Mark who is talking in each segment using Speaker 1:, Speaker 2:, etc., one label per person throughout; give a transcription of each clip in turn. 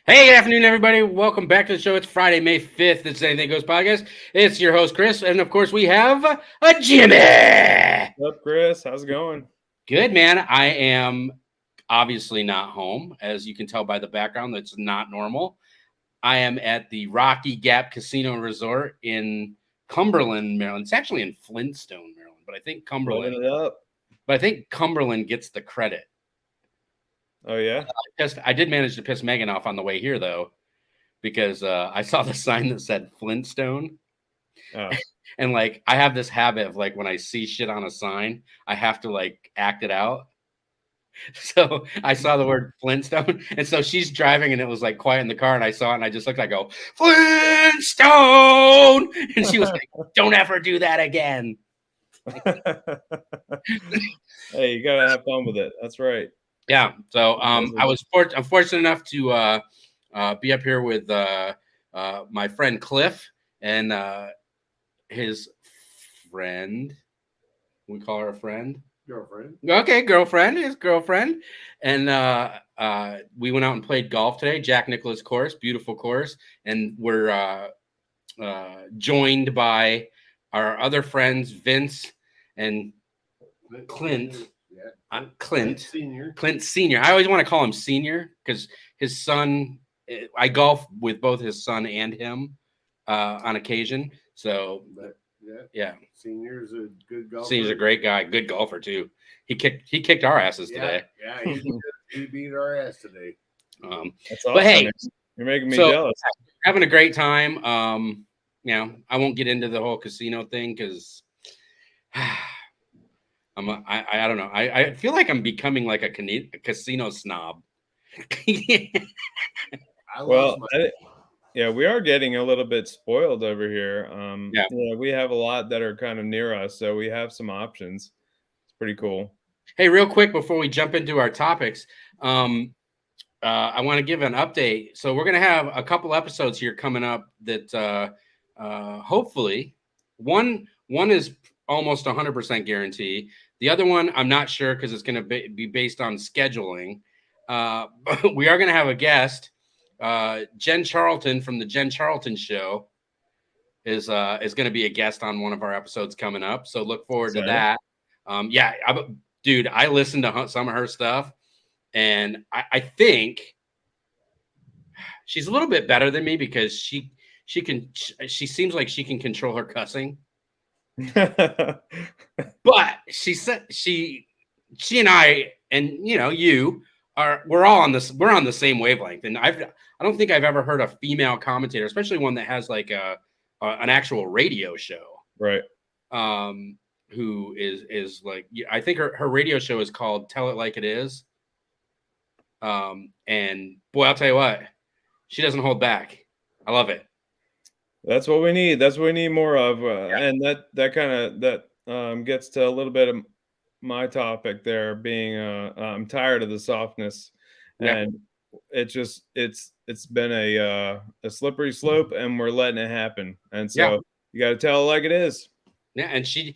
Speaker 1: Hey, good afternoon, everybody. Welcome back to the show. It's Friday, May 5th. It's Anything Goes Podcast. It's your host, Chris. And of course, we have a Jimmy.
Speaker 2: What's up, Chris? How's it going?
Speaker 1: Good, man. I am obviously not home. As you can tell by the background, that's not normal. I am at the Rocky Gap Casino and Resort in Cumberland, Maryland. It's actually in Flintstone, Maryland, but I think
Speaker 2: Living
Speaker 1: Cumberland.
Speaker 2: it up.
Speaker 1: But I think Cumberland gets the credit.
Speaker 2: Oh yeah.
Speaker 1: I did manage to piss Megan off on the way here, though, because I saw the sign that said Flintstone.
Speaker 2: Oh.
Speaker 1: And like I have this habit of like when I see shit on a sign, I have to like act it out. So I saw the word Flintstone, and so she's driving, and it was like quiet in the car, and I saw it, and I just looked. I go Flintstone, and she was like, "Don't ever do that again."
Speaker 2: Hey, you gotta have fun with it. That's right.
Speaker 1: Yeah. So I'm fortunate enough to be up here with my friend Cliff and his friend. We call her a friend.
Speaker 3: Girlfriend.
Speaker 1: Okay, girlfriend, his girlfriend. And we went out and played golf today, Jack Nicklaus course, beautiful course. And we're joined by our other friends, Vince and Clint. Clint
Speaker 3: Senior.
Speaker 1: Clint Senior. I always want to call him Senior because his son, I golf with both his son and him on occasion. So,
Speaker 3: But
Speaker 1: yeah.
Speaker 3: Senior's a good golfer.
Speaker 1: Senior's a great guy, good golfer too. He kicked our asses today.
Speaker 3: Yeah, he beat our ass today.
Speaker 2: That's awesome.
Speaker 1: But hey,
Speaker 2: you're making me
Speaker 1: so,
Speaker 2: jealous.
Speaker 1: Having a great time. I won't get into the whole casino thing because I don't know. I feel like I'm becoming like a casino snob.
Speaker 2: Yeah, we are getting a little bit spoiled over here.
Speaker 1: Yeah.
Speaker 2: We have a lot that are kind of near us, so we have some options. It's pretty cool.
Speaker 1: Hey, real quick before we jump into our topics, I want to give an update. So we're going to have a couple episodes here coming up that hopefully one is almost 100% guarantee. The other one, I'm not sure because it's going to be based on scheduling. But we are going to have a guest. Jen Charlton from the Jen Charlton Show is going to be a guest on one of our episodes coming up. So look forward to that. Dude, I listened to some of her stuff, and I think she's a little bit better than me because she seems like she can control her cussing. But she said she and I and we're all on this. We're on the same wavelength, and I don't think I've ever heard a female commentator, especially one that has like an actual radio show,
Speaker 2: right?
Speaker 1: Who is like, I think her radio show is called Tell It Like It Is. And boy, I'll tell you what, she doesn't hold back. I love it.
Speaker 2: That's what we need. That's what we need more of. And that kind of gets to a little bit of my topic there, being I'm tired of the softness, and it's been a slippery slope, and we're letting it happen. And so you got to tell it like it is.
Speaker 1: Yeah, and she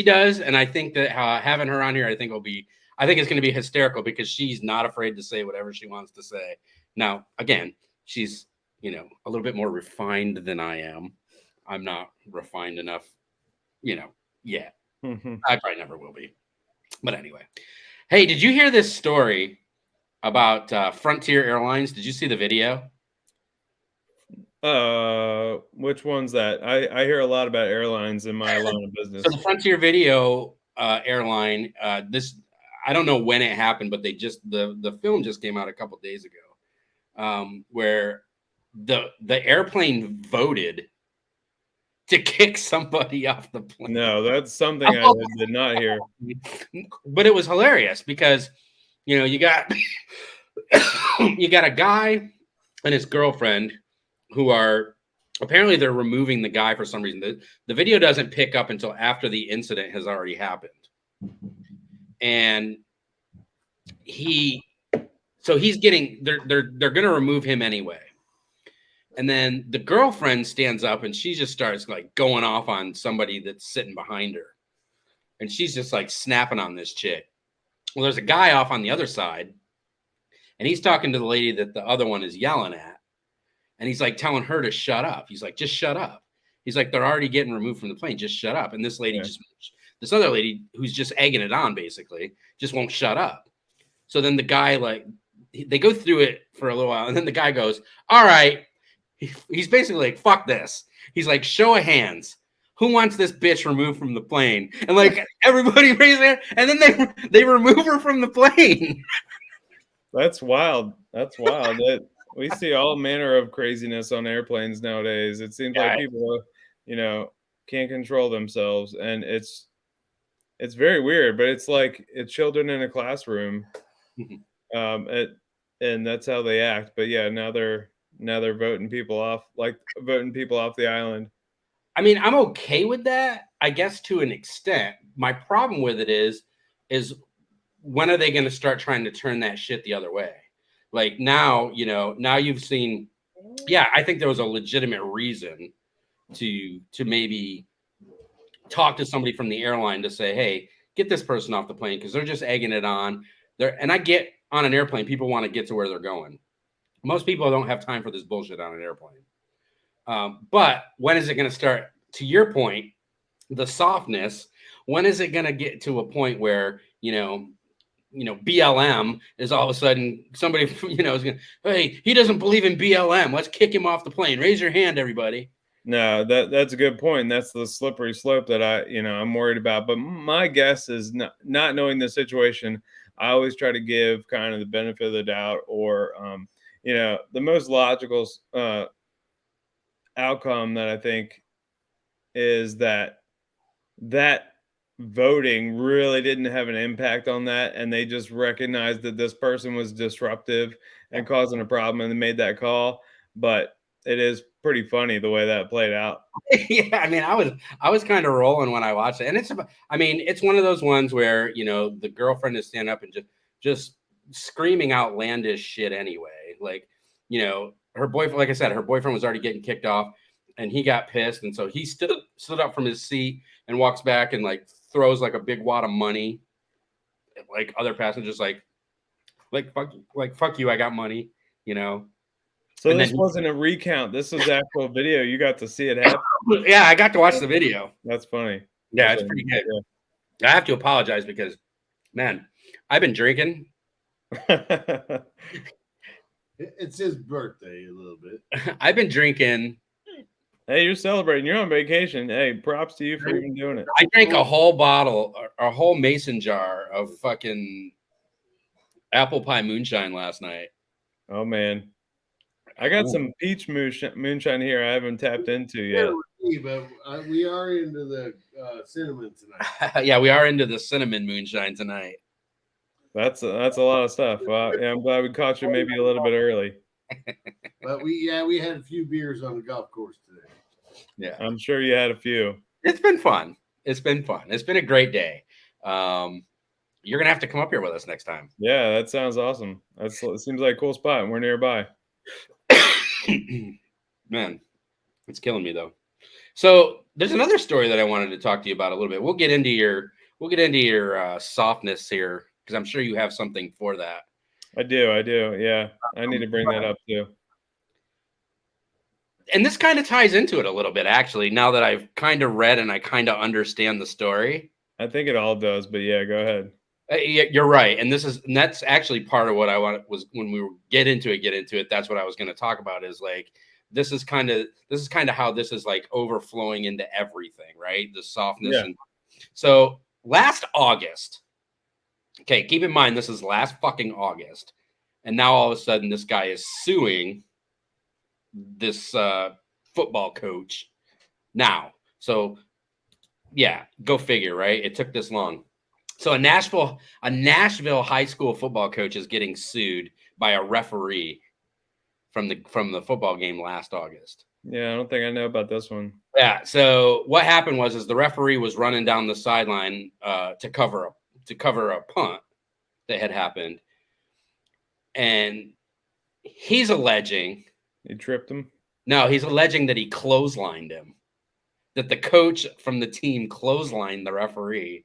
Speaker 1: does, and I think that having her on here, I think it's going to be hysterical because she's not afraid to say whatever she wants to say. Now, again, she's a little bit more refined than I am. I'm not refined enough, yet. I probably never will be. But anyway, hey, did you hear this story about Frontier Airlines? Did you see the video?
Speaker 2: Which one's that? I hear a lot about airlines in my line of business.
Speaker 1: So the Frontier Video airline, this, I don't know when it happened, but the film just came out a couple days ago, where the airplane voted to kick somebody off the plane.
Speaker 2: No, that's something I did not hear.
Speaker 1: But it was hilarious because you got a guy and his girlfriend who are apparently they're removing the guy for some reason. The video doesn't pick up until after the incident has already happened. And he's getting they're going to remove him anyway. And then the girlfriend stands up and she just starts like going off on somebody that's sitting behind her. And she's just like snapping on this chick. Well, there's a guy off on the other side, and he's talking to the lady that the other one is yelling at, and he's like telling her to shut up. He's like, just shut up. He's like, they're already getting removed from the plane. Just shut up. And this lady this other lady who's just egging it on, basically, just won't shut up. So then the guy, like, they go through it for a little while, and then the guy goes, all right. He's basically like, fuck this. He's like, show of hands. Who wants this bitch removed from the plane? And like everybody raised their hand, and then they remove her from the plane.
Speaker 2: That's wild. That's wild. We see all manner of craziness on airplanes nowadays. It seems like people, can't control themselves, and it's very weird. But it's like it's children in a classroom, and that's how they act. But yeah, now they're voting people off the island.
Speaker 1: I mean, I'm okay with that, I guess, to an extent. My problem with it is when are they going to start trying to turn that shit the other way? Like now you've seen, I think there was a legitimate reason to maybe talk to somebody from the airline to say, hey, get this person off the plane because they're just egging it on. And I get on an airplane, people want to get to where they're going. Most people don't have time for this bullshit on an airplane. But when is it going to start? To your point, the softness. When is it going to get to a point where BLM is all of a sudden somebody is going, hey, he doesn't believe in BLM. Let's kick him off the plane. Raise your hand, everybody.
Speaker 2: No, that's a good point. That's the slippery slope that I'm worried about. But my guess is not knowing the situation. I always try to give kind of the benefit of the doubt, or the most logical outcome that I think is that voting really didn't have an impact on that, and they just recognized that this person was disruptive and causing a problem, and they made that call. But it is pretty funny the way that played out.
Speaker 1: Yeah, I mean, I was kind of rolling when I watched it, and it's one of those ones where the girlfriend is standing up and just screaming outlandish shit anyway. Like, her boyfriend, like I said, her boyfriend was already getting kicked off, and he got pissed, and so he stood up from his seat and walks back and like throws like a big wad of money at, like, other passengers, like fuck you, I got money,
Speaker 2: So
Speaker 1: and
Speaker 2: this wasn't a recount. This was actual video. You got to see it happen.
Speaker 1: Yeah, I got to watch the video.
Speaker 2: That's funny.
Speaker 1: Yeah, it's pretty good. Yeah. I have to apologize because, man, I've been drinking.
Speaker 3: It's his birthday a little bit.
Speaker 1: I've been drinking.
Speaker 2: Hey, you're celebrating. You're on vacation. Hey, props to you for even doing it.
Speaker 1: I drank a whole bottle, a whole mason jar of fucking apple pie moonshine last night.
Speaker 2: Oh, man. I got some peach moonshine here I haven't tapped into yet.
Speaker 3: But we are into the cinnamon tonight.
Speaker 1: Yeah, we are into the cinnamon moonshine tonight.
Speaker 2: That's a lot of stuff. Yeah, I'm glad we caught you maybe a little bit early.
Speaker 3: But we had a few beers on the golf course today.
Speaker 1: Yeah,
Speaker 2: I'm sure you had a few.
Speaker 1: It's been fun. It's been a great day. You're gonna have to come up here with us next time.
Speaker 2: Yeah, that sounds awesome. It seems like a cool spot, and we're nearby.
Speaker 1: Man, it's killing me though. So there's another story that I wanted to talk to you about a little bit. We'll get into your softness here because I'm sure you have something for that.
Speaker 2: I do. Yeah, I need to bring that up too.
Speaker 1: And this kind of ties into it a little bit, actually, now that I've kind of read and I kind of understand the story.
Speaker 2: I think it all does, but yeah, go ahead.
Speaker 1: You're right. And that's actually part of what I want was when we get into it. That's what I was going to talk about is like, this is kind of how this is like overflowing into everything, right? The softness.
Speaker 2: Yeah.
Speaker 1: And so last August, okay, keep in mind, this is last fucking August. And now all of a sudden this guy is suing this football coach now. So yeah, go figure, right? It took this long. So a Nashville high school football coach is getting sued by a referee from the football game last August.
Speaker 2: Yeah, I don't think I know about this one.
Speaker 1: Yeah. So what happened was the referee was running down the sideline to cover a punt that had happened, and he's alleging
Speaker 2: he tripped him.
Speaker 1: No, he's alleging that he clotheslined him. That the coach from the team clotheslined the referee.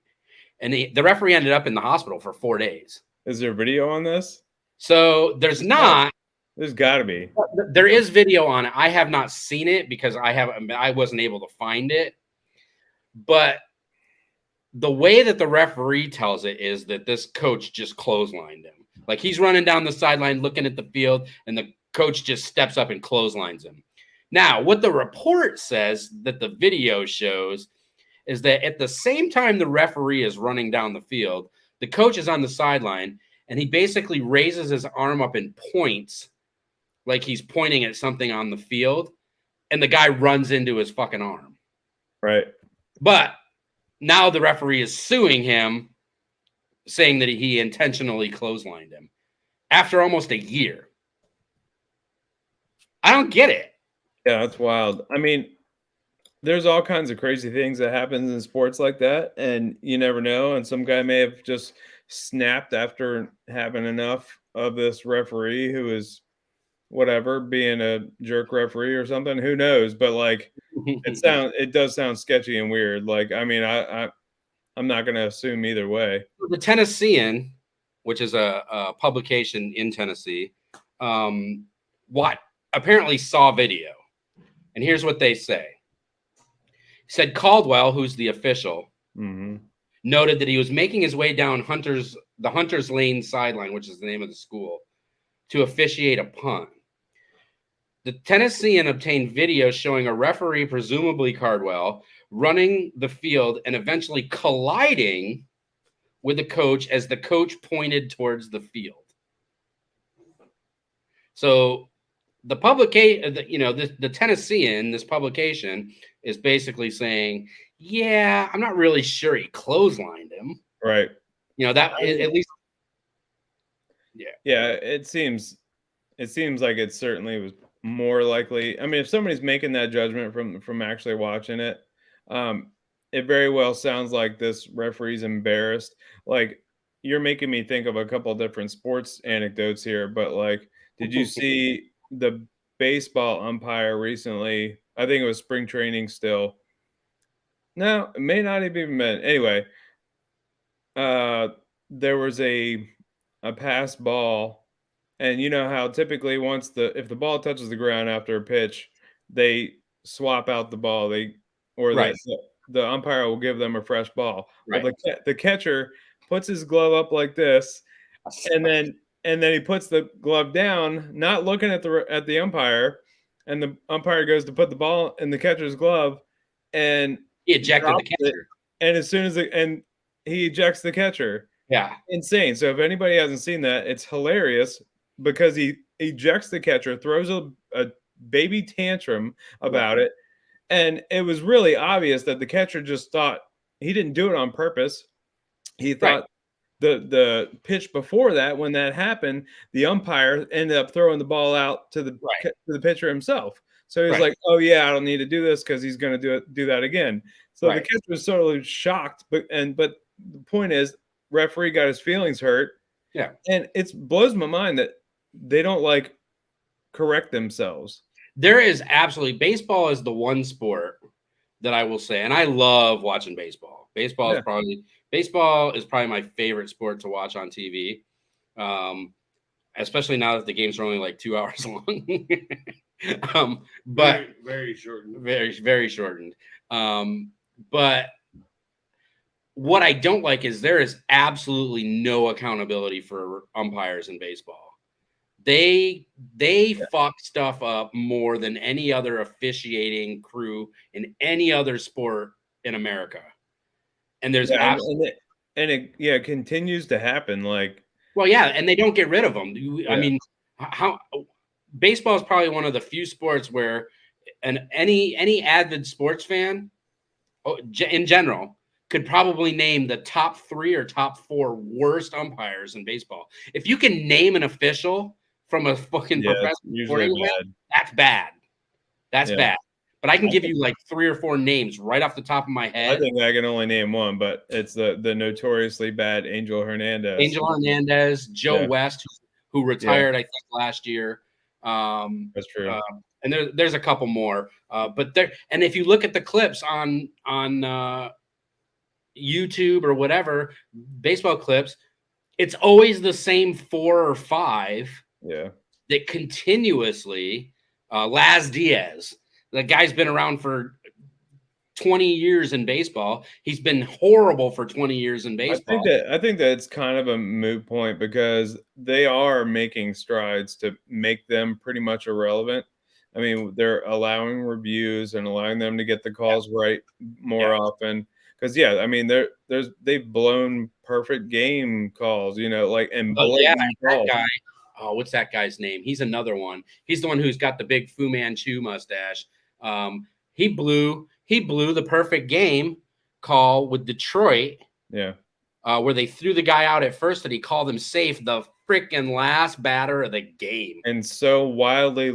Speaker 1: And the referee ended up in the hospital for 4 days.
Speaker 2: Is there video on this?
Speaker 1: So there's not.
Speaker 2: There's got to be.
Speaker 1: There is video on it. I have not seen it because I wasn't able to find it. But the way that the referee tells it is that this coach just clotheslined him. Like he's running down the sideline looking at the field, and the coach just steps up and clotheslines him. Now, what the report says that the video shows is that at the same time the referee is running down the field, the coach is on the sideline, and he basically raises his arm up and points like he's pointing at something on the field, and the guy runs into his fucking arm.
Speaker 2: Right.
Speaker 1: But now the referee is suing him, saying that he intentionally clotheslined him after almost a year. I don't get it.
Speaker 2: Yeah, that's wild. I mean, there's all kinds of crazy things that happens in sports like that, and you never know. And some guy may have just snapped after having enough of this referee who is whatever, being a jerk referee or something. Who knows? But like, it does sound sketchy and weird. Like, I mean, I'm not going to assume either way.
Speaker 1: The Tennessean, which is a publication in Tennessee, apparently saw video. And here's what they say. He said Caldwell, who's the official, noted that he was making his way down the Hunter's Lane sideline, which is the name of the school, to officiate a punt. The Tennessean obtained video showing a referee, presumably Caldwell, running the field and eventually colliding with the coach as the coach pointed towards the field. So the the Tennessean, this publication, is basically saying, yeah, I'm not really sure he clotheslined him.
Speaker 2: Right.
Speaker 1: That at least. Yeah.
Speaker 2: Yeah. It seems like it certainly was more likely. I mean, if somebody's making that judgment from actually watching it, it very well sounds like this referee's embarrassed. Like, you're making me think of a couple of different sports anecdotes here, but like, did you see the baseball umpire recently? I think it was spring training still. No, it may not have even been. Anyway, there was a pass ball, and you know how typically if the ball touches the ground after a pitch, they swap out the ball.
Speaker 1: Right.
Speaker 2: The umpire will give them a fresh ball.
Speaker 1: Right.
Speaker 2: Well, the catcher puts his glove up like this, and then he puts the glove down, not looking at the umpire, and the umpire goes to put the ball in the catcher's glove, and
Speaker 1: he ejected the catcher.
Speaker 2: And as soon as he ejects the catcher.
Speaker 1: Yeah.
Speaker 2: Insane. So if anybody hasn't seen that, it's hilarious because he ejects the catcher, throws a baby tantrum about it. And it was really obvious that the catcher just thought he didn't do it on purpose. He thought the pitch before that, when that happened, the umpire ended up throwing the ball out to the pitcher himself. So he was like, "Oh yeah, I don't need to do this because he's going to do that again." So the catcher was totally shocked. But the point is, referee got his feelings hurt.
Speaker 1: Yeah,
Speaker 2: and it blows my mind that they don't like correct themselves.
Speaker 1: There is absolutely, baseball is the one sport that I will say, and I love watching baseball. Baseball is probably my favorite sport to watch on TV, especially now that the games are only like 2 hours long. But
Speaker 3: very shortened.
Speaker 1: Very, very shortened. But what I don't like is there is absolutely no accountability for umpires in baseball. They fuck stuff up more than any other officiating crew in any other sport in America. And there's
Speaker 2: it continues to happen. Like,
Speaker 1: well, yeah, and they don't get rid of them. I mean, baseball is probably one of the few sports where any avid sports fan in general could probably name the top 3 or top 4 worst umpires in baseball. If you can name an official from a fucking professional sporting event, that's bad. That's bad. But I can give you like 3 or 4 names right off the top of my head.
Speaker 2: I think I can only name one, but it's the notoriously bad Angel Hernandez.
Speaker 1: Joe West, who retired, I think, last year.
Speaker 2: That's true.
Speaker 1: And there's a couple more. But if you look at the clips on YouTube or whatever, baseball clips, it's always the same 4 or 5
Speaker 2: Yeah.
Speaker 1: that continuously. Laz Diaz, the guy's been around for 20 years in baseball. He's been horrible for 20 years in baseball.
Speaker 2: I think that it's kind of a moot point because they are making strides to make them pretty much irrelevant. I mean, they're allowing reviews and allowing them to get the calls right more often. Because I mean, they've blown perfect game calls, like and blatant
Speaker 1: that guy. Oh, what's that guy's name? He's another one. He's the one who's got the big Fu Manchu mustache. He blew the perfect game call with Detroit.
Speaker 2: Yeah.
Speaker 1: Where they threw the guy out at first and he called him safe, the freaking last batter of the game.
Speaker 2: And so wildly,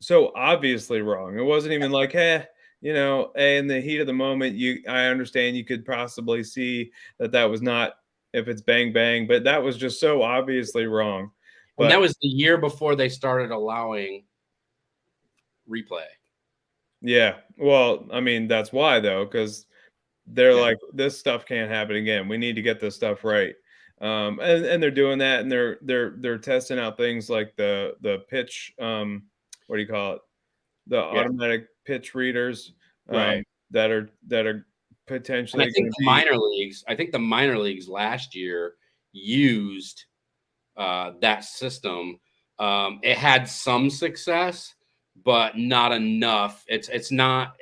Speaker 2: so obviously wrong. It wasn't even like, in the heat of the moment, I understand you could possibly see that was not, if it's bang, bang, but that was just so obviously wrong. But
Speaker 1: and that was the year before they started allowing replay.
Speaker 2: Yeah. Well, I mean, that's why though, because they're like, this stuff can't happen again. We need to get this stuff right. And they're doing that, and they're testing out things like the pitch, what do you call it? The automatic pitch readers,
Speaker 1: right?
Speaker 2: That are potentially.
Speaker 1: And I think the minor leagues last year used that system. It had some success, but not enough. It's not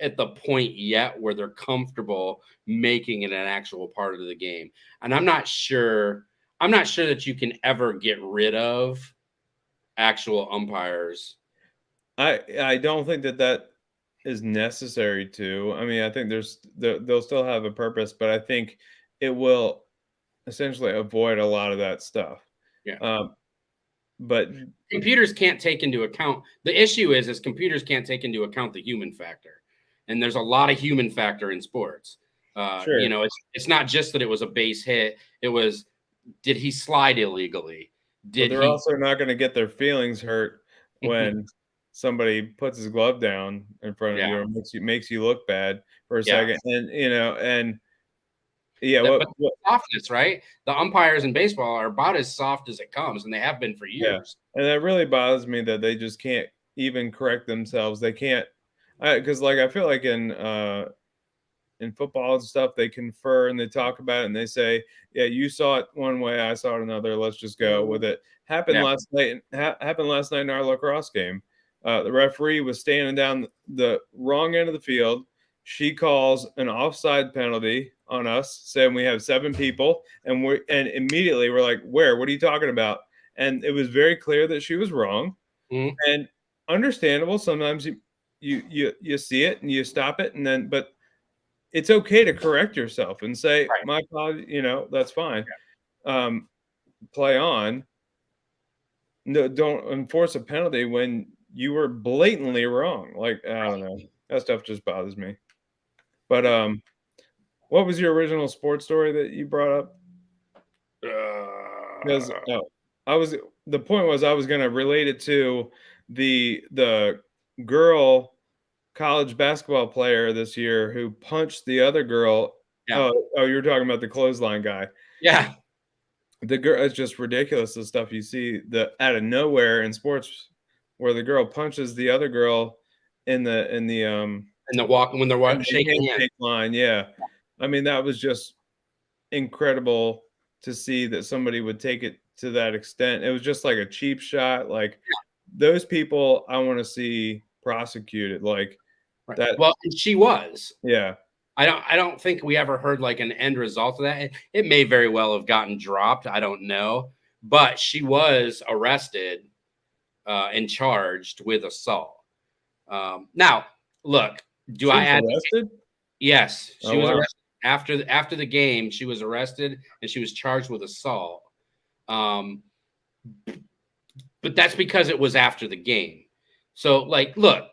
Speaker 1: at the point yet where they're comfortable making it an actual part of the game. And I'm not sure that you can ever get rid of actual umpires.
Speaker 2: I don't think that is necessary to. I mean, I think they'll still have a purpose, but I think it will essentially avoid a lot of that stuff.
Speaker 1: Yeah.
Speaker 2: But
Speaker 1: computers can't take into account, the issue is computers can't take into account the human factor. And there's a lot of human factor in sports.
Speaker 2: Sure.
Speaker 1: It's not just that it was a base hit. It was, did he slide illegally?
Speaker 2: They're also not going to get their feelings hurt when somebody puts his glove down in front of you or makes you look bad for a second. And
Speaker 1: softness, right? The umpires in baseball are about as soft as it comes, and they have been for years.
Speaker 2: And that really bothers me that they just can't even correct themselves. They can't, because I feel like in football and stuff, they confer and they talk about it and they say, yeah, you saw it one way, I saw it another, let's just go with it. Happened last night in our lacrosse game. The referee was standing down the wrong end of the field. She calls an offside penalty on us, saying we have 7 people, and immediately we're like, where? What are you talking about? And it was very clear that she was wrong.
Speaker 1: Mm-hmm.
Speaker 2: And understandable. Sometimes you see it and you stop it, but it's okay to correct yourself and say, my apology, that's fine. Play on. No, don't enforce a penalty when you were blatantly wrong. I don't know. That stuff just bothers me. But what was your original sports story that you brought up? Because the point was I was going to relate it to the girl college basketball player this year who punched the other girl. Yeah. Oh, you were talking about the clothesline guy.
Speaker 1: Yeah.
Speaker 2: The girl, it's just ridiculous, the stuff you see out of nowhere in sports where the girl punches the other girl in the
Speaker 1: walk when they're shaking hands
Speaker 2: line. Yeah. I mean, that was just incredible to see that somebody would take it to that extent. It was just like a cheap shot. Those people I want to see prosecuted that.
Speaker 1: Well, she was.
Speaker 2: Yeah.
Speaker 1: I don't think we ever heard an end result of that. It may very well have gotten dropped. I don't know. But she was arrested and charged with assault. Now, look, I add
Speaker 2: arrested?
Speaker 1: Yes. She was arrested. After the game, she was arrested and she was charged with assault. But that's because it was after the game. So, look,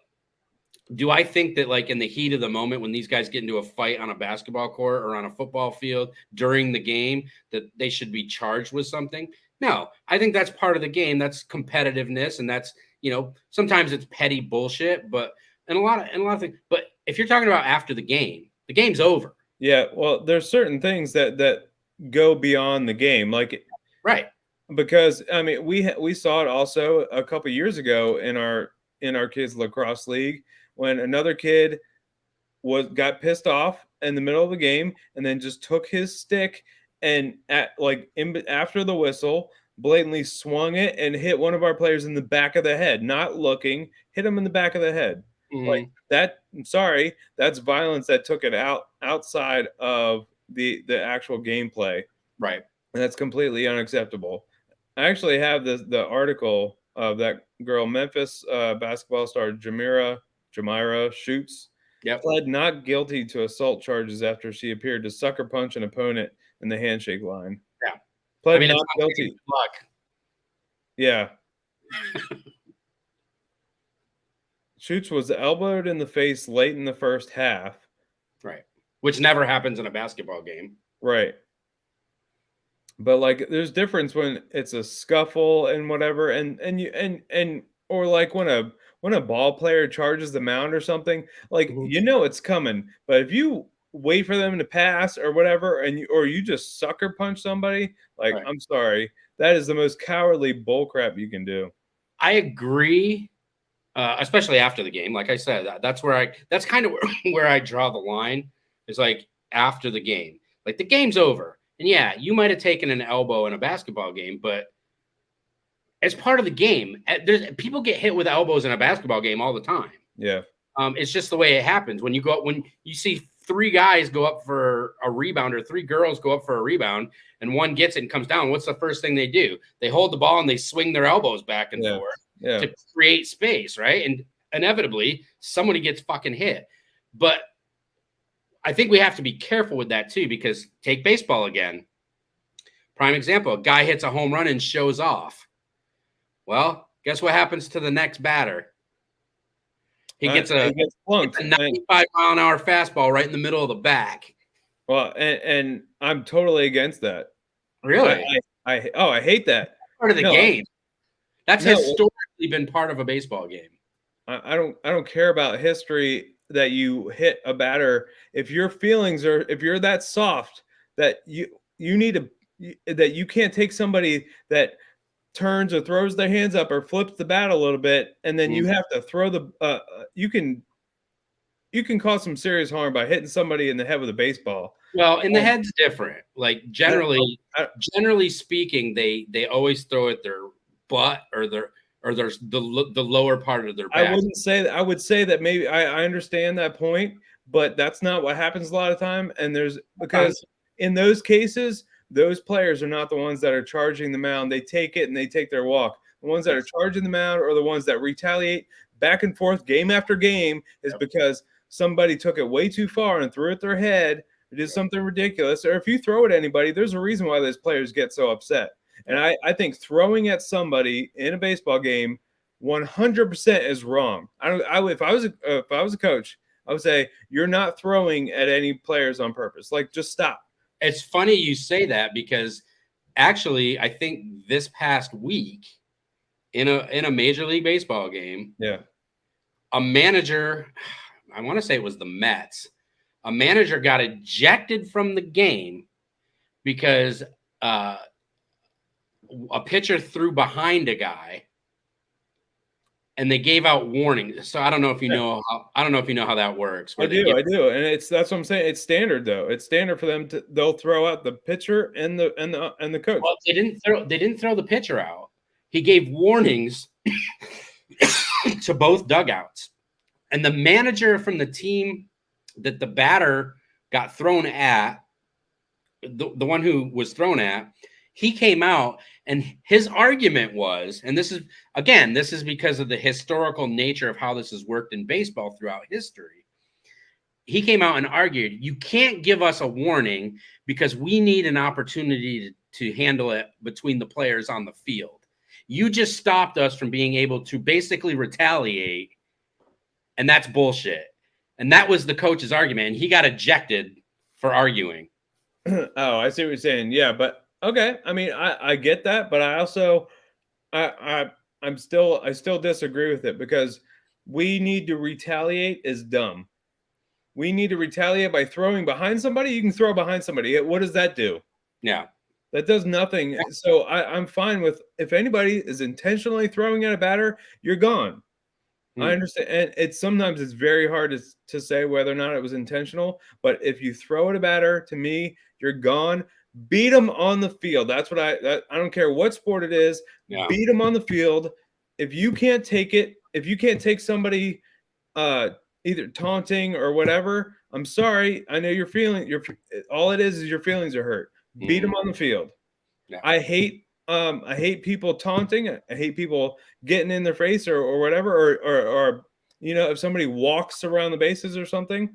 Speaker 1: do I think that in the heat of the moment when these guys get into a fight on a basketball court or on a football field during the game that they should be charged with something? No, I think that's part of the game. That's competitiveness. And that's, sometimes it's petty bullshit, but and a lot of things. But if you're talking about after the game's over.
Speaker 2: Yeah. Well, there's certain things that go beyond the game. Like,
Speaker 1: Right.
Speaker 2: because I mean, we saw it also a couple years ago in our kids lacrosse league when another kid got pissed off in the middle of the game and then just took his stick and after the whistle blatantly swung it and hit one of our players in the back of the head, not looking, hit him in the back of the head. Like
Speaker 1: Mhm.
Speaker 2: that, I'm sorry, that's violence that took it outside of the actual gameplay.
Speaker 1: Right.
Speaker 2: And that's completely unacceptable. I actually have the article of that girl, Memphis basketball star Jamira Shoots,
Speaker 1: Yep.
Speaker 2: pled not guilty to assault charges after she appeared to sucker punch an opponent in the handshake line.
Speaker 1: Yeah.
Speaker 2: Pled
Speaker 1: I mean, it's
Speaker 2: not
Speaker 1: not
Speaker 2: guilty.
Speaker 1: luck.
Speaker 2: Yeah. Shoots was elbowed in the face late in the first half.
Speaker 1: Right. Which never happens in a basketball game.
Speaker 2: Right. But like there's difference when it's a scuffle and whatever and or like when a ball player charges the mound or something, like
Speaker 1: Mhm.
Speaker 2: you know it's coming. But if you wait for them to pass or whatever or you just sucker punch somebody, like
Speaker 1: Right.
Speaker 2: I'm sorry, that is the most cowardly bull crap you can do.
Speaker 1: I agree, especially after the game. Like I said, that's kind of where I draw the line. Is like after the game, like the game's over, and yeah, you might have taken an elbow in a basketball game, but it's part of the game. People get hit with elbows in a basketball game all the time.
Speaker 2: Yeah.
Speaker 1: It's just the way it happens. When you see three guys go up for a rebound or three girls go up for a rebound and one gets it and comes down, what's the first thing they do? They hold the ball and they swing their elbows back and forth to create space, right? And inevitably somebody gets fucking hit. But I think we have to be careful with that too, because take baseball again. Prime example, a guy hits a home run and shows off. Well, guess what happens to the next batter? He gets a 95-mile-an-hour fastball right in the middle of the back.
Speaker 2: Well, and I'm totally against that.
Speaker 1: Really?
Speaker 2: I hate that.
Speaker 1: Part of the game. That's historically been part of a baseball game.
Speaker 2: I don't care about history that you hit a batter. If your feelings are, if you're that soft that you need to, that you can't take somebody that turns or throws their hands up or flips the bat a little bit, and then you have to throw the you can cause some serious harm by hitting somebody in the head with a baseball.
Speaker 1: Well, in the head's different. Like generally speaking, they always throw at their butt or the lower part of their back.
Speaker 2: I wouldn't say that. I would say that maybe I understand that point, but that's not what happens a lot of time. And because in those cases, those players are not the ones that are charging the mound. They take it and they take their walk. The ones that are charging the mound or the ones that retaliate back and forth game after game is because somebody took it way too far and threw it their head or did something ridiculous. Or if you throw it at anybody, there's a reason why those players get so upset. And I think throwing at somebody in a baseball game 100% is wrong. If I was a coach, I would say you're not throwing at any players on purpose. Like, just stop.
Speaker 1: It's funny you say that because actually, I think this past week in a Major League Baseball game, a manager, I want to say it was the Mets, a manager got ejected from the game because a pitcher threw behind a guy. And they gave out warnings. So I don't know if you know how that works.
Speaker 2: I do. And that's what I'm saying. It's standard though. It's standard for them they'll throw out the pitcher and the coach.
Speaker 1: Well, they didn't throw the pitcher out. He gave warnings to both dugouts. And the manager from the team that the batter got thrown at, the one who was thrown at, he came out and his argument was, and this is because of the historical nature of how this has worked in baseball throughout history. He came out and argued, you can't give us a warning because we need an opportunity to handle it between the players on the field. You just stopped us from being able to basically retaliate, and that's bullshit. And that was the coach's argument, and he got ejected for arguing.
Speaker 2: Oh, I see what you're saying. Yeah, but okay. I mean, I get that, but I also I still disagree with it because we need to retaliate is dumb. We need to retaliate by throwing behind somebody. You can throw behind somebody. What does that do?
Speaker 1: Yeah.
Speaker 2: That does nothing. So I'm fine with if anybody is intentionally throwing at a batter, you're gone. I understand, and sometimes it's very hard to say whether or not it was intentional. But if you throw at a batter, to me, you're gone. Beat them on the field. That's what I don't care what sport it is.
Speaker 1: Yeah.
Speaker 2: Beat them on the field. If you can't take it, if you can't take somebody either taunting or whatever, I'm sorry. I know you're feeling. All it is your feelings are hurt. Beat them on the field.
Speaker 1: Yeah.
Speaker 2: I hate people taunting. I hate people getting in their face or whatever, or if somebody walks around the bases or something,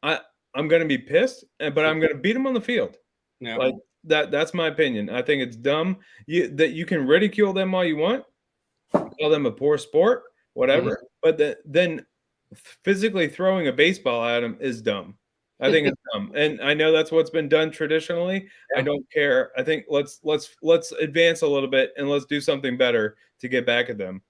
Speaker 2: I'm gonna be pissed, but I'm gonna beat them on the field.
Speaker 1: Yeah.
Speaker 2: Like that's my opinion. I think it's dumb. That you can ridicule them all you want, call them a poor sport, whatever, but then physically throwing a baseball at them is dumb. I think it's dumb, and I know that's what's been done traditionally.
Speaker 1: Yeah.
Speaker 2: I don't care. I think let's advance a little bit and let's do something better to get back at them.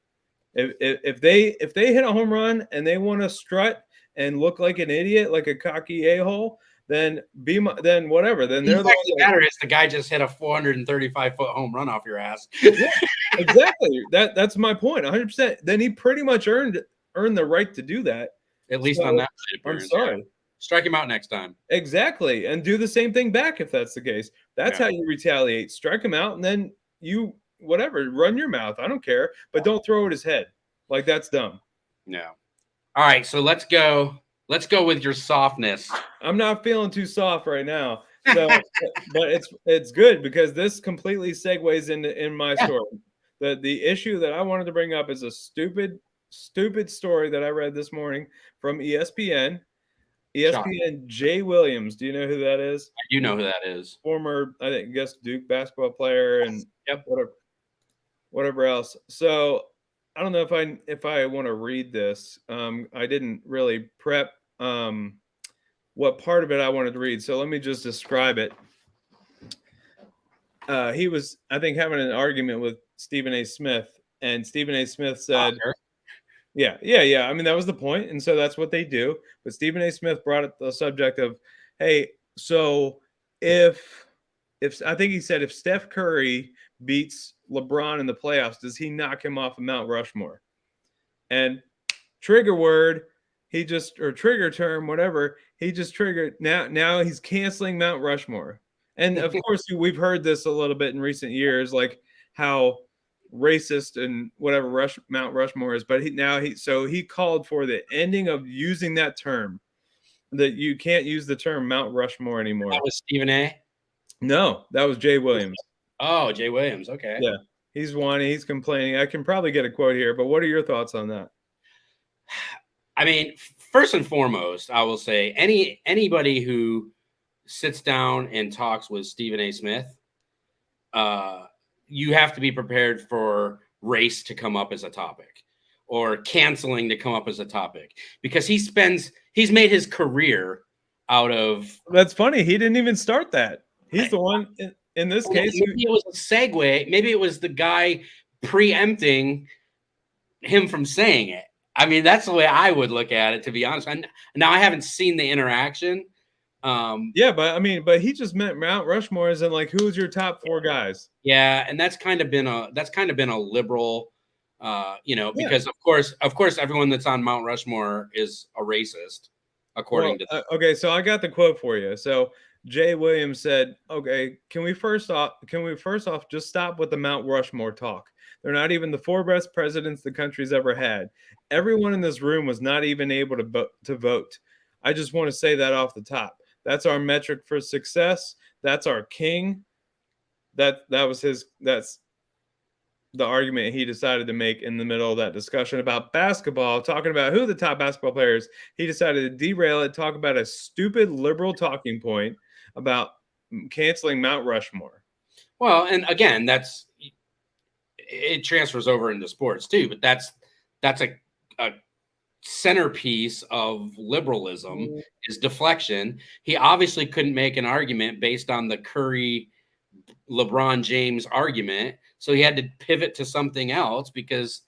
Speaker 2: If they hit a home run and they want to strut and look like an idiot, like a cocky a-hole, then then whatever. Then they're
Speaker 1: the matter is the guy just hit a 435-foot home run off your ass.
Speaker 2: Yeah, exactly. That's my point. 100%. Then he pretty much earned the right to do that.
Speaker 1: At least on that
Speaker 2: I'm sorry.
Speaker 1: Yeah. Strike him out next time.
Speaker 2: Exactly. And do the same thing back if that's the case. That's how you retaliate. Strike him out and then you run your mouth. I don't care. But don't throw at his head. Like that's dumb.
Speaker 1: No. All right, so let's go with your softness.
Speaker 2: I'm not feeling too soft right now. So but it's good because this completely segues in my story. The issue that I wanted to bring up is a stupid story that I read this morning from ESPN. ESPN Jay Williams. Do you know who that is?
Speaker 1: I do know who that is.
Speaker 2: Former, I guess Duke basketball player and whatever else. So I don't know if I want to read this. I didn't really prep what part of it I wanted to read. So let me just describe it. He was, I think, having an argument with Stephen A. Smith, and Stephen A. Smith said, Yeah. I mean, that was the point. And so that's what they do. But Stephen A. Smith brought up the subject of, hey, so if I think he said if Steph Curry beats LeBron in the playoffs, does he knock him off of Mount Rushmore? And trigger word, or trigger term, whatever, he just triggered. Now he's canceling Mount Rushmore. And of course, we've heard this a little bit in recent years, like how racist and whatever Mount Rushmore is, but he called for the ending of using that term, that you can't use the term Mount Rushmore anymore.
Speaker 1: That was Stephen A.
Speaker 2: No, that was Jay Williams.
Speaker 1: Oh, Jay Williams. Okay.
Speaker 2: Yeah, he's whining, he's complaining. I can probably get a quote here, but what are your thoughts on that?
Speaker 1: I mean, first and foremost, I will say anybody who sits down and talks with Stephen A. Smith, you have to be prepared for race to come up as a topic or canceling to come up as a topic, because he's made his career out of.
Speaker 2: That's funny. He didn't even start that. He's the one in this case.
Speaker 1: Maybe it was a segue. Maybe it was the guy preempting him from saying it. I mean, that's the way I would look at it, to be honest. Now I haven't seen the interaction.
Speaker 2: Yeah, but he just meant Mount Rushmore as in like, who's your top 4 guys?
Speaker 1: Yeah, and that's kind of been a liberal, because of course everyone that's on Mount Rushmore is a racist, according to.
Speaker 2: Okay, so I got the quote for you. So Jay Williams said, "Okay, can we first off just stop with the Mount Rushmore talk? They're not even the 4 best presidents the country's ever had. Everyone in this room was not even able to vote. I just want to say that off the top. That's our metric for success. That's our king." That's the argument he decided to make in the middle of that discussion about basketball, talking about who the top basketball players. He decided to derail it, talk about a stupid liberal talking point about canceling Mount Rushmore.
Speaker 1: Well, and again, it transfers over into sports too, but that's a centerpiece of liberalism is deflection. He obviously couldn't make an argument based on the Curry LeBron James argument, so he had to pivot to something else, because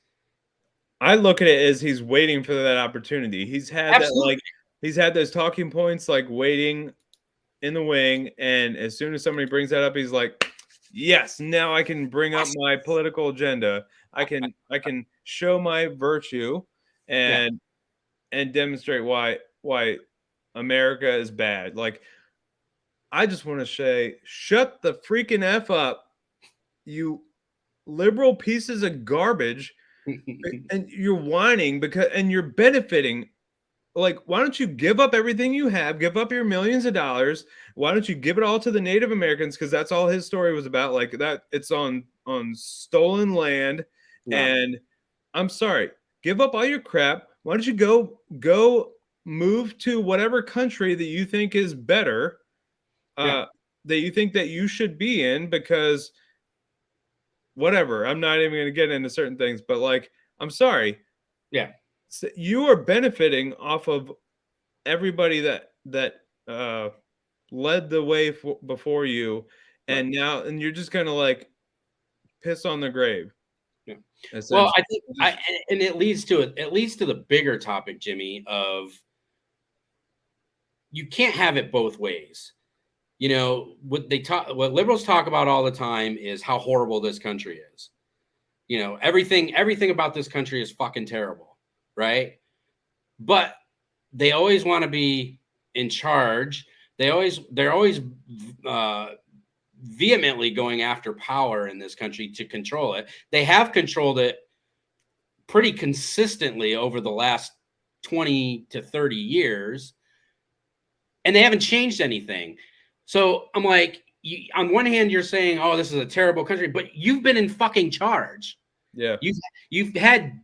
Speaker 2: I look at it as he's waiting for that opportunity. He's had he's had those talking points like waiting in the wing, and as soon as somebody brings that up, he's like, yes, now I can bring up my political agenda. I can show my virtue and demonstrate why America is bad. Like, I just want to say, shut the freaking F up, you liberal pieces of garbage. And you're whining and you're benefiting. Like, why don't you give up everything you have, give up your millions of dollars? Why don't you give it all to the Native Americans? Because that's all his story was about. Like, that it's on stolen land. And I'm sorry, give up all your crap. Why don't you go move to whatever country that you think is better, that you think that you should be in? Because whatever, I'm not even going to get into certain things, but like, I'm sorry.
Speaker 1: Yeah.
Speaker 2: So you are benefiting off of everybody that led the way before you, and now you're just going to like piss on the grave.
Speaker 1: Yeah. Well, I think and it leads to the bigger topic, Jimmy, of you can't have it both ways. You know, what liberals talk about all the time is how horrible this country is. You know, everything about this country is fucking terrible, right? But they always want to be in charge. They're always vehemently going after power in this country to control it. They have controlled it pretty consistently over the last 20 to 30 years, and they haven't changed anything. So I'm like, on one hand, you're saying, "Oh, this is a terrible country," but you've been in fucking charge.
Speaker 2: Yeah,
Speaker 1: you've had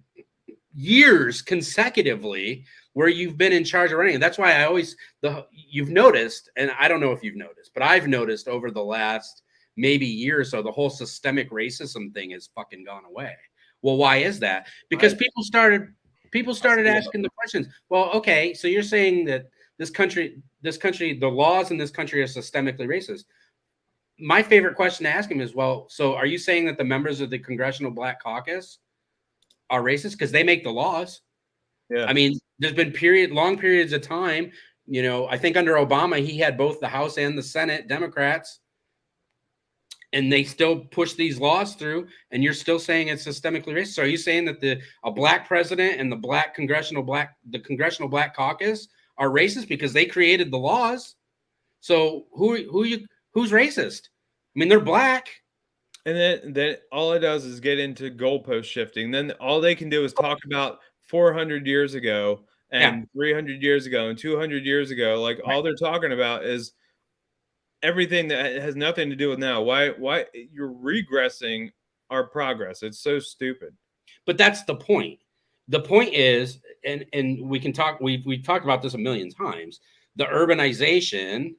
Speaker 1: years consecutively where you've been in charge of running. That's why you've noticed, and I don't know if you've noticed, but I've noticed over the last maybe year or so, the whole systemic racism thing has fucking gone away. Well, why is that? Because people started asking the questions. Well, okay, so you're saying that this country, the laws in this country are systemically racist. My favorite question to ask him is, well, so are you saying that the members of the Congressional Black Caucus are racist because they make the laws?
Speaker 2: Yeah.
Speaker 1: I mean, there's been long periods of time, you know, I think under Obama, he had both the House and the Senate Democrats, and they still push these laws through, and you're still saying it's systemically racist. So are you saying that a black president and the Congressional Black Caucus are racist because they created the laws? So who's racist? I mean, they're black.
Speaker 2: And then all it does is get into goalpost shifting. Then all they can do is talk about 400 years ago and 300 years ago and 200 years ago. Like, all they're talking about is everything that has nothing to do with now. Why you're regressing our progress? It's so stupid.
Speaker 1: But that's the point. The point is, and we can talk. We've talked about this a million times. The urbanization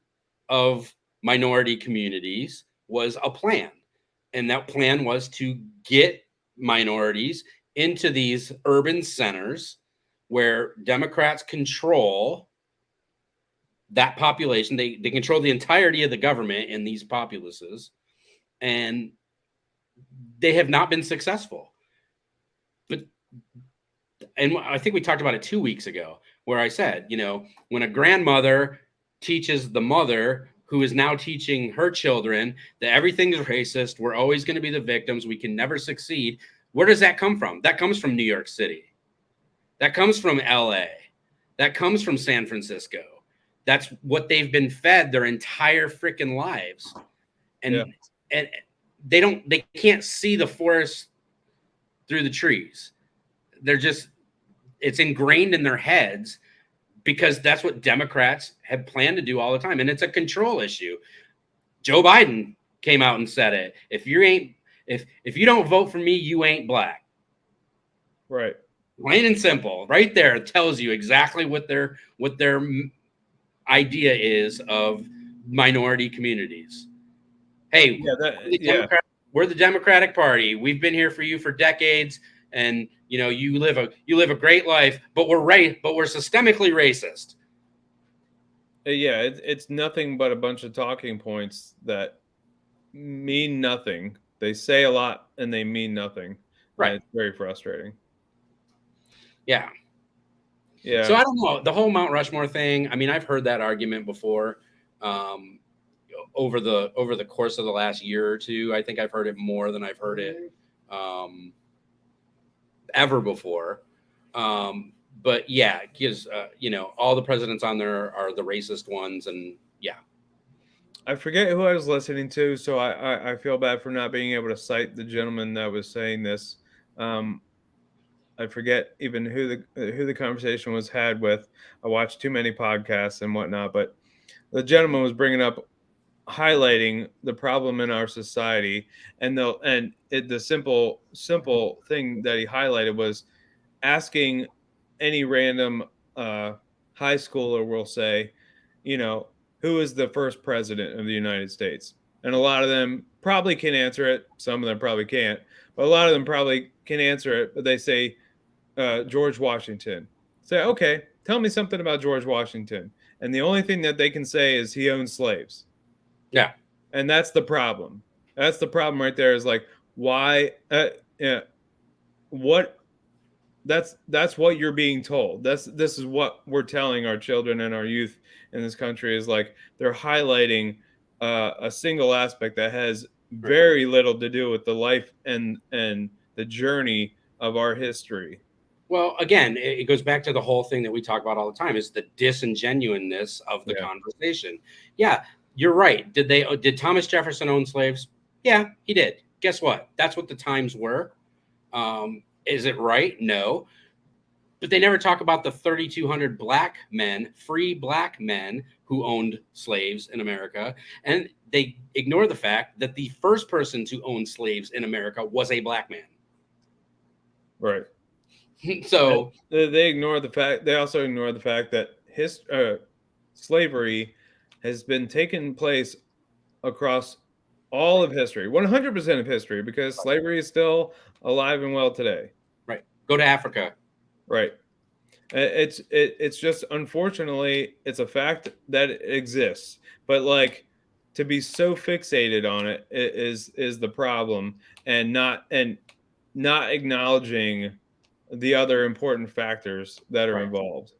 Speaker 1: of minority communities was a plan, and that plan was to get minorities into these urban centers where Democrats control that population. They control the entirety of the government in these populaces, and they have not been successful. And I think we talked about it 2 weeks ago, where I said, you know, when a grandmother teaches the mother who is now teaching her children that everything is racist, we're always going to be the victims, we can never succeed. Where does that come from? That comes from New York City. That comes from LA. That comes from San Francisco. That's what they've been fed their entire freaking lives. And they can't see the forest through the trees. It's ingrained in their heads because that's what Democrats have planned to do all the time. And it's a control issue. Joe Biden came out and said it. If you don't vote for me, you ain't black.
Speaker 2: Right.
Speaker 1: Plain and simple. Right there, it tells you exactly what their idea is of minority communities. Hey, we're the Democratic Party. We've been here for you for decades. And you know, you live a great life, but we're systemically racist.
Speaker 2: Yeah, it's nothing but a bunch of talking points that mean nothing. They say a lot and they mean nothing.
Speaker 1: Right.
Speaker 2: And it's very frustrating.
Speaker 1: Yeah.
Speaker 2: Yeah.
Speaker 1: So I don't know, the whole Mount Rushmore thing. I mean, I've heard that argument before. over the course of the last year or two. I think I've heard it more than I've heard it ever before. But yeah, because all the presidents on there are the racist ones, and yeah.
Speaker 2: I forget who I was listening to, so I feel bad for not being able to cite the gentleman that was saying this. I forget even who the conversation was had with. I watched too many podcasts and whatnot, but the gentleman was bringing up, highlighting the problem in our society, and the simple thing that he highlighted was asking any random high schooler, will say, who is the first president of the United States? And a lot of them probably can answer it. Some of them probably can't, but a lot of them probably can answer it. But they say George Washington. Say, okay, tell me something about George Washington. And the only thing that they can say is he owned slaves.
Speaker 1: Yeah.
Speaker 2: And that's the problem. That's the problem right there, is like, why? What? That's what you're being told. This is what we're telling our children and our youth in this country, is like they're highlighting a single aspect that has very little to do with the life and the journey of our history.
Speaker 1: Well, again, it goes back to the whole thing that we talk about all the time, is the disingenuousness of the conversation. Yeah, you're right. Did Thomas Jefferson own slaves? Yeah, he did. Guess what? That's what the times were. Is it right? No. But they never talk about the 3,200 free black men who owned slaves in America. And they ignore the fact that the first person to own slaves in America was a black man.
Speaker 2: Right.
Speaker 1: So
Speaker 2: they ignore the fact. They also ignore the fact that slavery has been taking place across all of history, 100% of history, because slavery is still alive and well today.
Speaker 1: Right. Go to Africa.
Speaker 2: Right. It's just, unfortunately, it's a fact that it exists, but like, to be so fixated on it is the problem, and not acknowledging the other important factors that are involved.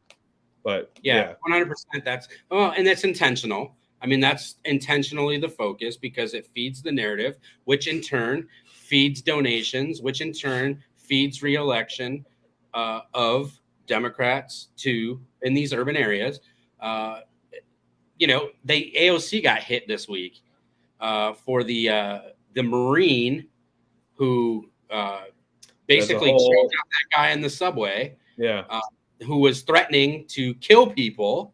Speaker 2: But yeah,
Speaker 1: 100%. And that's intentional. I mean, that's intentionally the focus, because it feeds the narrative, which in turn feeds donations, which in turn feeds reelection of Democrats in these urban areas. AOC got hit this week for the Marine who basically choked out that guy in the subway.
Speaker 2: Yeah.
Speaker 1: Who was threatening to kill people.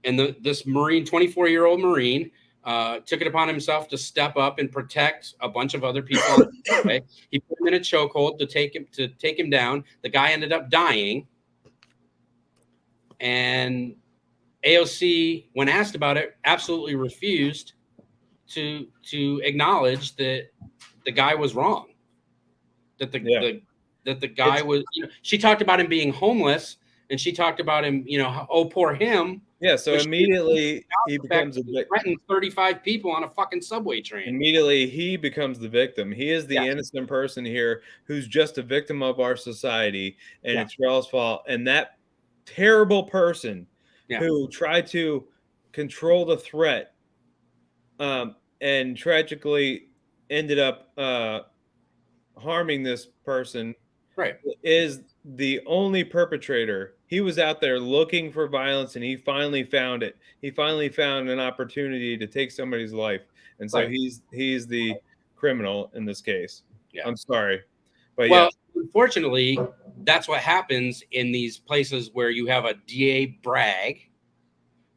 Speaker 1: And this Marine, 24-year-old Marine, took it upon himself to step up and protect a bunch of other people. He put him in a chokehold to take him down. The guy ended up dying. And AOC, when asked about it, absolutely refused to acknowledge that the guy was wrong. That the guy was, she talked about him being homeless, and she talked about him, oh, poor him.
Speaker 2: Yeah, so immediately he becomes a victim.
Speaker 1: Threatened 35 people on a fucking subway train.
Speaker 2: Immediately he becomes the victim. He is the innocent person here who's just a victim of our society, and it's y'all's fault. And that terrible person who tried to control the threat and tragically ended up harming this person is the only perpetrator. He was out there looking for violence, and he finally found it. He finally found an opportunity to take somebody's life, and so he's the criminal in this case. I'm sorry, but
Speaker 1: unfortunately, that's what happens in these places where you have a DA Bragg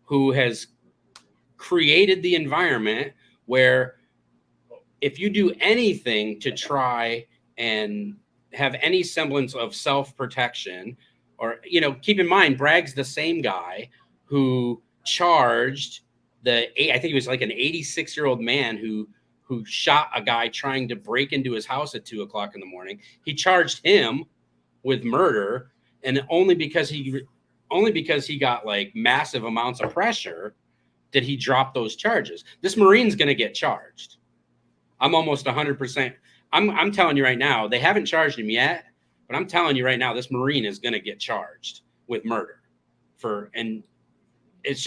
Speaker 1: who has created the environment where if you do anything to try and have any semblance of self-protection, or, keep in mind, Bragg's the same guy who charged I think he was like an 86-year-old man who shot a guy trying to break into his house at 2:00 in the morning. He charged him with murder, and only because he got like massive amounts of pressure did he drop those charges. This Marine's going to get charged. I'm almost 100%. I'm telling you right now, they haven't charged him yet, but I'm telling you right now, this Marine is going to get charged with murder and it's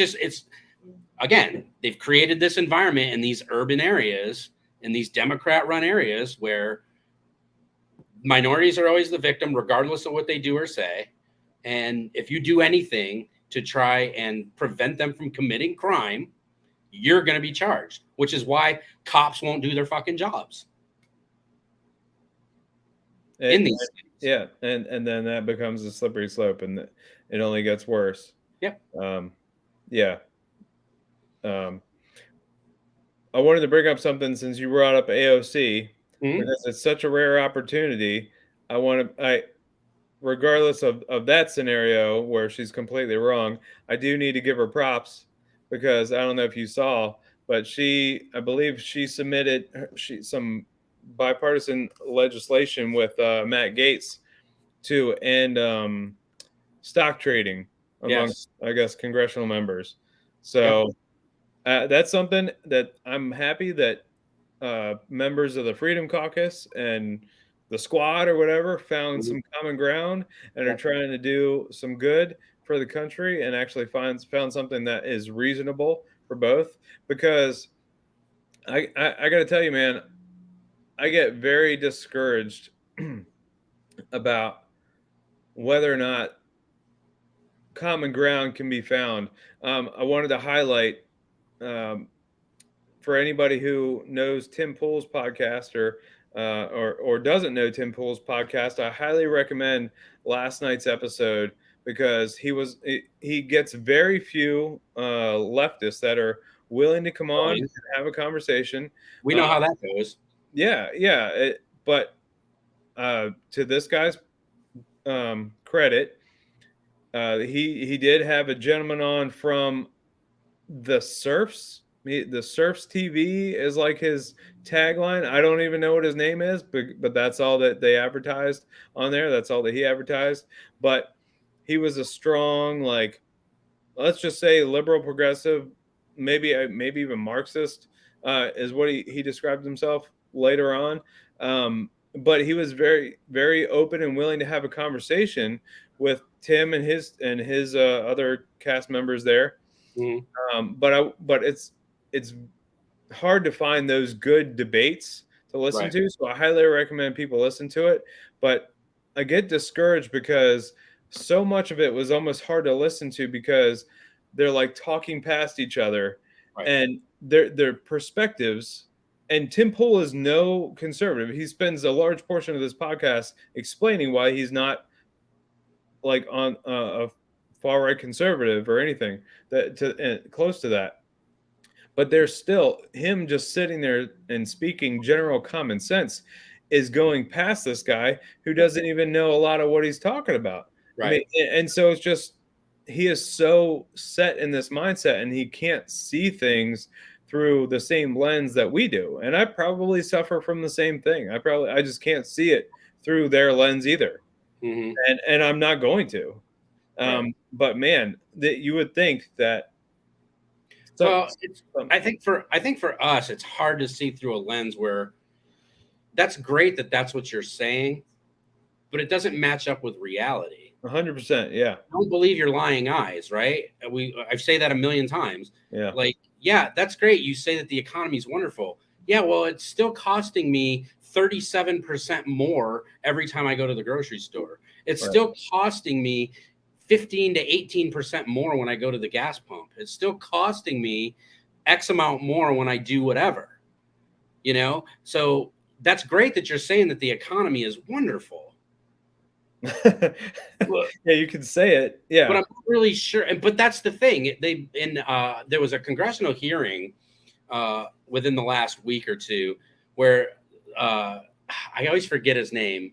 Speaker 1: again, they've created this environment in these urban areas, in these Democrat-run areas, where minorities are always the victim, regardless of what they do or say. And if you do anything to try and prevent them from committing crime, you're going to be charged, which is why cops won't do their fucking jobs. In these states.
Speaker 2: Yeah, and then that becomes a slippery slope, and it only gets worse.
Speaker 1: Yep.
Speaker 2: Yeah. I wanted to bring up something since you brought up AOC, because it's such a rare opportunity. Regardless of that scenario where she's completely wrong, I do need to give her props, because I don't know if you saw, but I believe she submitted some bipartisan legislation with Matt Gaetz to end stock trading amongst, I guess, congressional members. So that's something that I'm happy that members of the Freedom Caucus and the Squad or whatever found some common ground and are trying to do some good for the country, and actually found something that is reasonable for both. Because I got to tell you, man, I get very discouraged about whether or not common ground can be found. I wanted to highlight, for anybody who knows Tim Pool's podcast or doesn't know Tim Pool's podcast, I highly recommend last night's episode, because he gets very few leftists that are willing to come on and have a conversation.
Speaker 1: We know how that goes.
Speaker 2: Yeah. But to this guy's credit, he did have a gentleman on from the Surfs. The Surfs TV is like his tagline. I don't even know what his name is, but that's all that they advertised on there. That's all that he advertised. But he was a strong, like, let's just say liberal, progressive, maybe even Marxist, is what he described himself later on. But he was very, very open and willing to have a conversation with Tim and his other cast members there. But it's hard to find those good debates to listen to. So I highly recommend people listen to it. But I get discouraged because so much of it was almost hard to listen to, because they're like talking past each other, and their perspectives. And Tim Pool is no conservative. He spends a large portion of this podcast explaining why he's not like on a far right conservative or anything close to that. But there's still him just sitting there and speaking general common sense is going past this guy who doesn't even know a lot of what he's talking about. I mean, and so it's just, he is so set in this mindset, and he can't see things through the same lens that we do. And I probably suffer from the same thing. I just can't see it through their lens either. And I'm not going to. But man, that you would think that.
Speaker 1: I think for us, it's hard to see through a lens where that's great that that's what you're saying, but it doesn't match up with reality.
Speaker 2: 100%. Yeah.
Speaker 1: I don't believe your lying eyes, right? I say that a million times.
Speaker 2: Yeah.
Speaker 1: Like, yeah, that's great. You say that the economy is wonderful. Yeah, well, it's still costing me 37% more every time I go to the grocery store. It's still costing me 15 to 18% more when I go to the gas pump. It's still costing me X amount more when I do whatever, So that's great that you're saying that the economy is wonderful.
Speaker 2: Yeah, you can say it. Yeah,
Speaker 1: but I'm not really sure. But that's the thing. There was a congressional hearing within the last week or two where I always forget his name.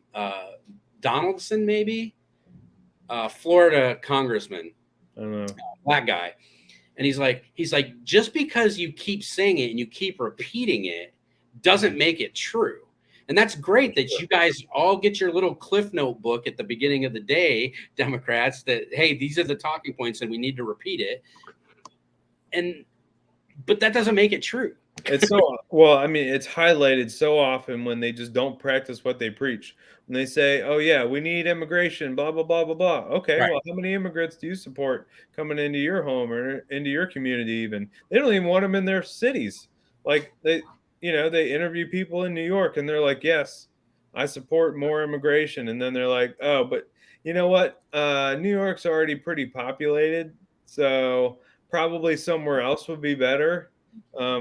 Speaker 1: Donaldson, maybe. Florida congressman,
Speaker 2: I don't know,
Speaker 1: black guy. And he's like, just because you keep saying it and you keep repeating it doesn't make it true. And that's great that you guys all get your little Cliff Note book at the beginning of the day, Democrats, that, hey, these are the talking points and we need to repeat it. But that doesn't make it true.
Speaker 2: It's so well, I mean, it's highlighted so often when they just don't practice what they preach. When they say, "Oh yeah, we need immigration, blah blah blah blah blah." Okay,
Speaker 1: Right.
Speaker 2: well, how many immigrants do you support coming into your home or into your community even? They don't even want them in their cities. Like they interview people in New York and they're like, "Yes, I support more immigration." And then they're like, "Oh, but you know what? New York's already pretty populated, so probably somewhere else would be better." How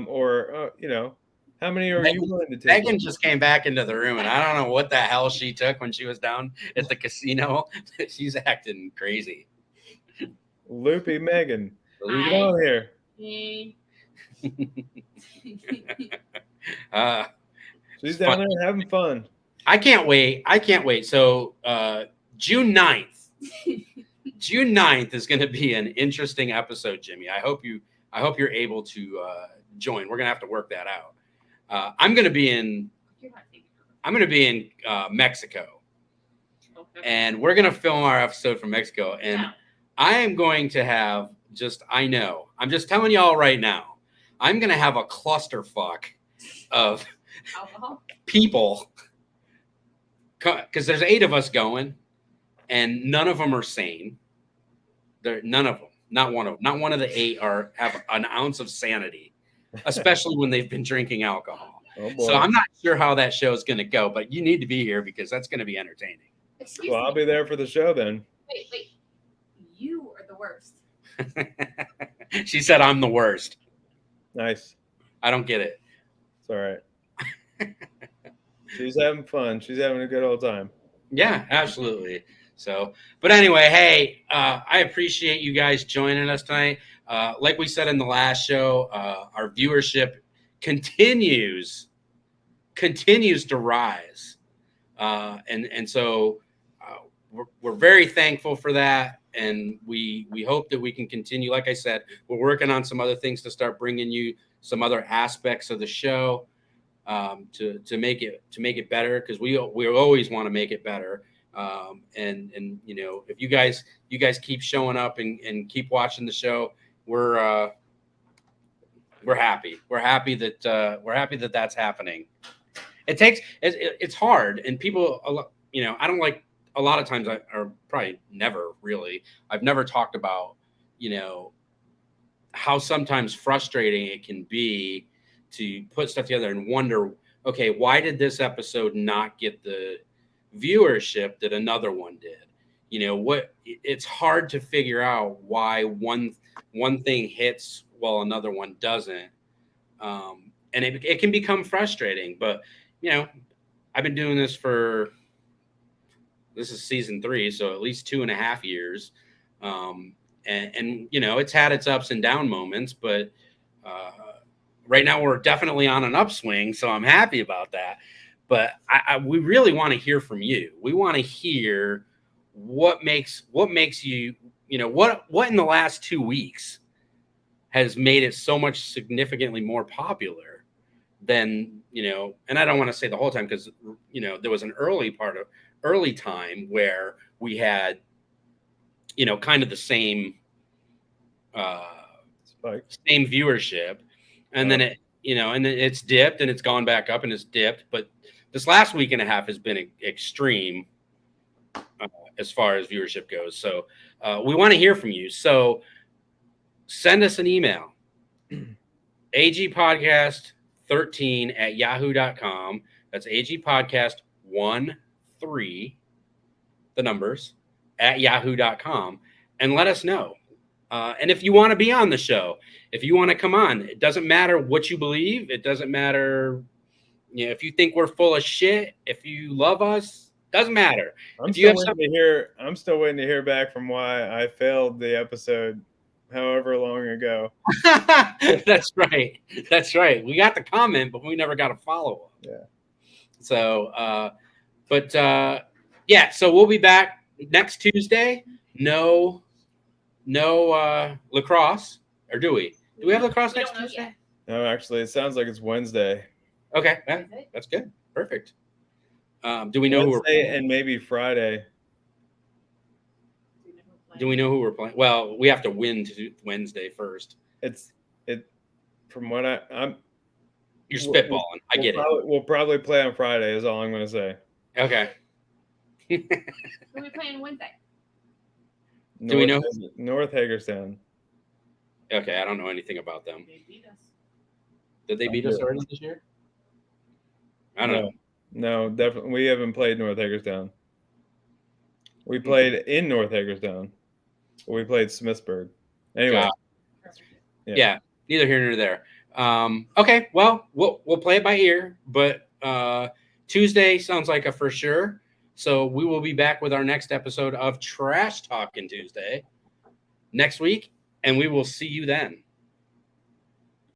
Speaker 2: many are you
Speaker 1: Megan,
Speaker 2: willing to take in?
Speaker 1: Megan just came back into the room, and I don't know what the hell she took when she was down at the casino. She's acting crazy.
Speaker 2: Loopy Megan, get
Speaker 1: Hi.
Speaker 2: on here.
Speaker 4: Hey.
Speaker 1: Uh,
Speaker 2: She's
Speaker 1: it's
Speaker 2: down
Speaker 1: fun.
Speaker 2: there having fun.
Speaker 1: I can't wait. So June 9th. June 9th is going to be an interesting episode, Jimmy. I hope you're able to join. We're going to have to work that out. I'm going to be in Mexico,
Speaker 4: Okay.
Speaker 1: and we're going to film our episode from Mexico. And
Speaker 4: Yeah.
Speaker 1: I am going to have I'm just telling y'all right now, I'm going to have a clusterfuck of
Speaker 4: Alcohol.
Speaker 1: people because there's 8 of us going, and none of them are sane. None of them, not one of the 8 have an ounce of sanity, especially when they've been drinking alcohol.
Speaker 2: Oh boy.
Speaker 1: So I'm not sure how that show is going to go, but you need to be here because that's going to be entertaining.
Speaker 4: Excuse
Speaker 2: Well,
Speaker 4: me.
Speaker 2: I'll be there for the show then.
Speaker 4: Wait. You are the worst.
Speaker 1: She said I'm the worst.
Speaker 2: Nice.
Speaker 1: I don't get it.
Speaker 2: It's all right. She's having fun. She's having a good old time.
Speaker 1: Yeah, absolutely. So, but anyway, hey, I appreciate you guys joining us tonight. Like we said in the last show, our viewership continues to rise, and so we're very thankful for that, and we hope that we can continue. Like I said, we're working on some other things to start bringing you some other aspects of the show to make it better, because we always want to make it better. And if you guys keep showing up and keep watching the show, we're happy. We're happy that that's happening. It's hard, and people, I don't like a lot of times, or probably never really, I've never talked about, how sometimes frustrating it can be to put stuff together and wonder, okay, why did this episode not get the viewership that another one did? It's hard to figure out why one thing hits while another one doesn't. And it can become frustrating, but I've been doing this this is season 3, so at least 2.5 years. And it's had its ups and down moments, but right now we're definitely on an upswing, so I'm happy about that. But we really want to hear from you. We want to hear what makes you, what in the last 2 weeks has made it so much significantly more popular than, and I don't want to say the whole time, because, there was an early time where we had, kind of the same same viewership, and then it's dipped and it's gone back up and it's dipped. But this last week and a half has been extreme as far as viewership goes. So we want to hear from you. So send us an email, agpodcast13@yahoo.com. That's agpodcast13, the numbers, @yahoo.com, and let us know. And if you want to be on the show, if you want to come on, it doesn't matter what you believe. It doesn't matter, if you think we're full of shit, if you love us, doesn't matter.
Speaker 2: I'm still waiting to hear back from why I failed the episode however long ago.
Speaker 1: That's right. We got the comment, but we never got a follow-up.
Speaker 2: Yeah.
Speaker 1: So, so we'll be back next Tuesday. No lacrosse, or do we? Do we have lacrosse next Tuesday?
Speaker 2: No, actually, it sounds like it's Wednesday.
Speaker 1: Okay, that's good. Perfect. Do we know who we're playing?
Speaker 2: And maybe Friday.
Speaker 1: Do we know who we're playing? Well, we have to win to Wednesday first.
Speaker 2: From what
Speaker 1: You're spitballing. I get it.
Speaker 2: We'll probably play on Friday. Is all I'm going to say.
Speaker 1: Okay.
Speaker 4: Who are we playing Wednesday?
Speaker 1: Do we know?
Speaker 2: North Hagerstown.
Speaker 1: Okay, I don't know anything about them.
Speaker 4: They beat us.
Speaker 1: Did they beat us already this year? I don't know.
Speaker 2: No, definitely. We haven't played North Hagerstown. We played in North Hagerstown. We played Smithsburg. Anyway.
Speaker 1: Yeah, neither here nor there. Okay, well, we'll play it by ear, but Tuesday sounds like a for sure. So we will be back with our next episode of Trash Talking Tuesday next week, and we will see you then.